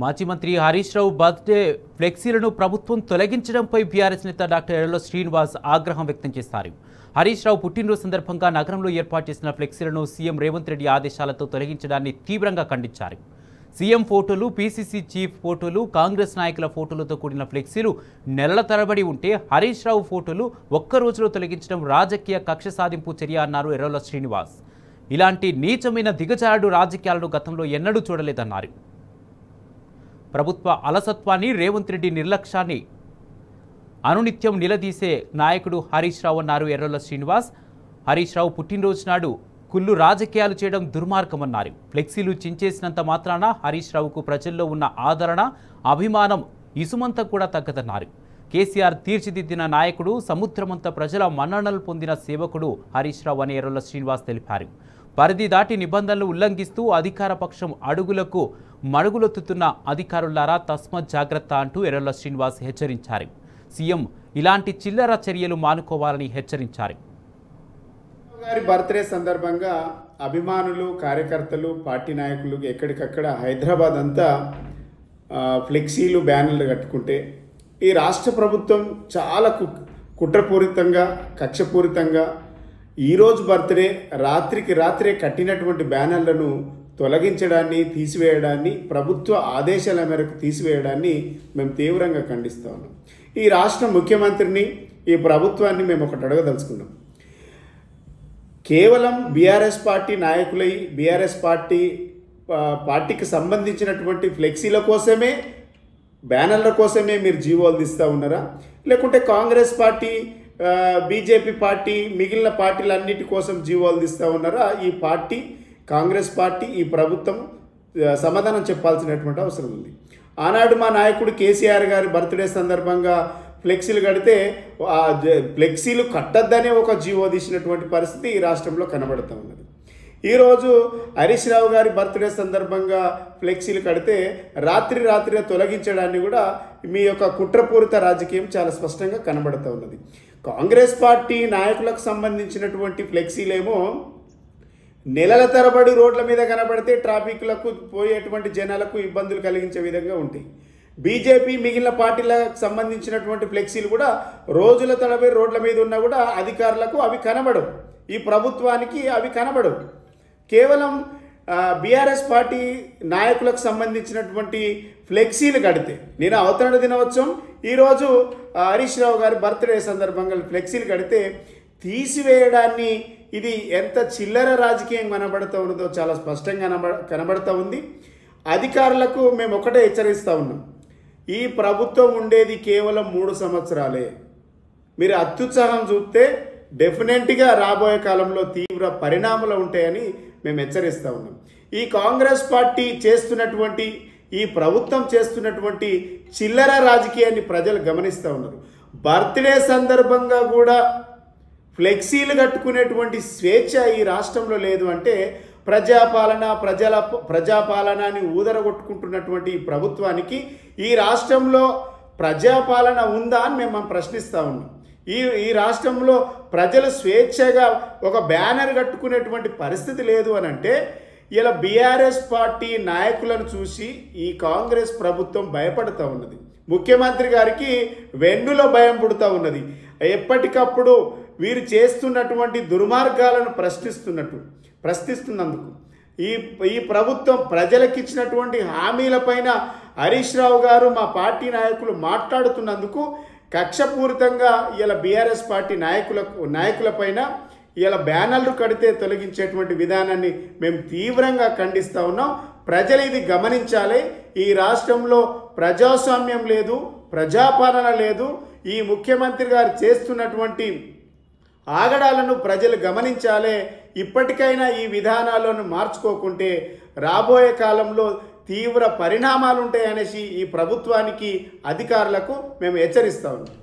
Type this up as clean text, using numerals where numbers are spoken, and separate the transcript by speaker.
Speaker 1: మాజీ మంత్రి హరీష్ రావు బర్త్డే ఫ్లెక్సీలను ప్రభుత్వం తొలగించడంపై బీఆర్ఎస్ నేత డాక్టర్ ఎర్రల శ్రీనివాస్ ఆగ్రహం వ్యక్తం చేశారు. హరీష్ రావు పుట్టినరోజు సందర్భంగా నగరంలో ఏర్పాటు చేసిన ఫ్లెక్సీలను సీఎం రేవంత్ రెడ్డి ఆదేశాలతో తొలగించడాన్ని తీవ్రంగా ఖండించారు. సీఎం ఫోటోలు, పీసీసీ చీఫ్ ఫోటోలు, కాంగ్రెస్ నాయకుల ఫోటోలతో కూడిన ఫ్లెక్సీలు నెలల తరబడి ఉంటే హరీష్ రావు ఫోటోలు ఒక్క రోజులో తొలగించడం రాజకీయ కక్ష సాధింపు చర్య అన్నారు ఎర్రల శ్రీనివాస్. ఇలాంటి నీచమైన దిగజారుడు రాజకీయాలను గతంలో ఎన్నడూ చూడలేదన్నారు. ప్రభుత్వ అలసత్వాన్ని, రేవంత్ రెడ్డి నిర్లక్ష్యాన్ని అనునిత్యం నిలదీసే నాయకుడు హరీష్ రావు అన్నారు ఎర్రల శ్రీనివాస్. హరీష్ రావు పుట్టినరోజు నాడు కుళ్ళు రాజకీయాలు చేయడం దుర్మార్గమన్నారు. ఫ్లెక్సీలు చించేసినంత మాత్రాన హరీష్ రావుకు ప్రజల్లో ఉన్న ఆదరణ, అభిమానం ఇసుమంత కూడా తగ్గదన్నారు. కేసీఆర్ తీర్చిదిద్దిన నాయకుడు, సముద్రమంత ప్రజల మన్ననలు పొందిన సేవకుడు హరీష్ రావు అని ఎర్రల శ్రీనివాస్ తెలిపారు. పరిధి దాటి నిబంధనలు ఉల్లంఘిస్తూ అధికార పక్షం అడుగులకు మడుగులొత్తుతున్న అధికారులారా తస్మత్ జాగ్రత్త అంటూ ఎర్రల శ్రీనివాస్ హెచ్చరించారు. సీఎం ఇలాంటి చిల్లర చర్యలు మానుకోవాలని హెచ్చరించారు.
Speaker 2: గారి బర్త్డే సందర్భంగా అభిమానులు, కార్యకర్తలు, పార్టీ నాయకులు ఎక్కడికక్కడ హైదరాబాద్ అంతా ఫ్లెక్సీలు, బ్యానర్లు కట్టుకుంటే ఈ రాష్ట్ర ప్రభుత్వం చాలా కుట్రపూరితంగా, కక్షపూరితంగా ఈరోజు బర్త్డే రాత్రికి రాత్రే కట్టినటువంటి బ్యానర్లను తొలగించడాన్ని, తీసివేయడాన్ని, ప్రభుత్వ ఆదేశాల మేరకు తీసివేయడాన్ని మేము తీవ్రంగా ఖండిస్తూ ఉన్నాం. ఈ రాష్ట్ర ముఖ్యమంత్రిని, ఈ ప్రభుత్వాన్ని మేము ఒకటి అడగదలుచుకున్నాం. కేవలం బీఆర్ఎస్ పార్టీ నాయకులై, బీఆర్ఎస్ పార్టీకి సంబంధించినటువంటి ఫ్లెక్సీల కోసమే, బ్యానర్ల కోసమే మీరు జీవోలు తీస్తూ ఉన్నారా? లేకుంటే కాంగ్రెస్ పార్టీ, బీజేపీ పార్టీ, మిగిలిన పార్టీలన్నిటి కోసం జీవోలు తీస్తూ ఉన్నారా? ఈ పార్టీ, కాంగ్రెస్ పార్టీ, ఈ ప్రభుత్వం సమాధానం చెప్పాల్సినటువంటి అవసరం ఉంది. ఆనాడు మా నాయకుడు కేసీఆర్ గారి బర్త్డే సందర్భంగా ఫ్లెక్సీలు కడితే ఫ్లెక్సీలు కట్టద్దనే ఒక జీవో తీసినటువంటి పరిస్థితి ఈ రాష్ట్రంలో కనబడుతూ ఉన్నది. ఈరోజు హరీష్ రావు గారి బర్త్డే సందర్భంగా ఫ్లెక్సీలు కడితే రాత్రి తొలగించడాన్ని కూడా మీ యొక్క కుట్రపూరిత రాజకీయం చాలా స్పష్టంగా కనబడుతూ ఉన్నది. కాంగ్రెస్ పార్టీ నాయకులకు సంబంధించినటువంటి ఫ్లెక్సీలేమో నెలల తరబడి రోడ్ల మీద కనబడితే ట్రాఫిక్లకు పోయేటువంటి జనాలకు ఇబ్బందులు కలిగించే విధంగా ఉంటాయి. బీజేపీ, మిగిలిన పార్టీలకు సంబంధించినటువంటి ఫ్లెక్సీలు కూడా రోజుల తరబడి రోడ్ల మీద ఉన్నా కూడా అధికారులకు అవి కనబడవు, ఈ ప్రభుత్వానికి అవి కనబడవు. కేవలం బీఆర్ఎస్ పార్టీ నాయకులకు సంబంధించినటువంటి ఫ్లెక్సీలు కడితే, నేను అవతరణ దినోత్సవం ఈరోజు హరీష్ రావు గారి బర్త్డే సందర్భంగా ఫ్లెక్సీలు కడితే తీసివేయడాన్ని, ఇది ఎంత చిల్లర రాజకీయం కనబడుతూ ఉన్నదో చాలా స్పష్టంగా కనబడుతూ ఉంది. అధికారులకు మేము ఒకటే హెచ్చరిస్తూ ఉన్నాం. ఈ ప్రభుత్వం ఉండేది కేవలం 3 సంవత్సరాలే. మీరు అత్యుత్సాహం చూస్తే డెఫినెట్గా రాబోయే కాలంలో తీవ్ర పరిణామాలు ఉంటాయని మేము హెచ్చరిస్తూ ఉన్నాం. ఈ కాంగ్రెస్ పార్టీ చేస్తున్నటువంటి, ఈ ప్రభుత్వం చేస్తున్నటువంటి చిల్లర రాజకీయాన్ని ప్రజలు గమనిస్తూ ఉన్నారు. బర్త్డే సందర్భంగా కూడా ఫ్లెక్సీలు కట్టుకునేటువంటి స్వేచ్ఛ ఈ రాష్ట్రంలో లేదు అంటే ప్రజాపాలన అని ఊదరగొట్టుకుంటున్నటువంటి ఈ ప్రభుత్వానికి ఈ రాష్ట్రంలో ప్రజాపాలన ఉందా అని మేము ప్రశ్నిస్తూ ఉన్నాం. ఈ రాష్ట్రంలో ప్రజలు స్వేచ్ఛగా ఒక బ్యానర్ కట్టుకునేటువంటి పరిస్థితి లేదు అని అంటే ఇలా బీఆర్ఎస్ పార్టీ నాయకులను చూసి ఈ కాంగ్రెస్ ప్రభుత్వం భయపడుతూ ఉన్నది. ముఖ్యమంత్రి గారికి వెన్నులో భయం పుడుతూ ఉన్నది. ఎప్పటికప్పుడు వీరు చేస్తున్నటువంటి దుర్మార్గాలను ప్రశ్నిస్తున్నందుకు ఈ ప్రభుత్వం ప్రజలకు ఇచ్చినటువంటి హామీలపైన హరీష్ రావు గారు, మా పార్టీ నాయకులు మాట్లాడుతున్నందుకు కక్షపూరితంగా ఇలా బీఆర్ఎస్ పార్టీ నాయకులపైన ఇలా బ్యానర్లు కడితే తొలగించేటువంటి విధానాన్ని మేము తీవ్రంగా ఖండిస్తూ ఉన్నాం. ప్రజలు ఇది గమనించాలి. ఈ రాష్ట్రంలో ప్రజాస్వామ్యం లేదు, ప్రజాపాలన లేదు. ఈ ముఖ్యమంత్రి గారు చేస్తున్నటువంటి ఆగడాలను ప్రజలు గమనించాలి. ఇప్పటికైనా ఈ విధానాలను మార్చుకోకుంటే రాబోయే కాలంలో తీవ్ర పరిణామాలు ఉంటాయనేసి ఈ ప్రభుత్వానికి, అధికారులకు మేము హెచ్చరిస్తా ఉన్నాం.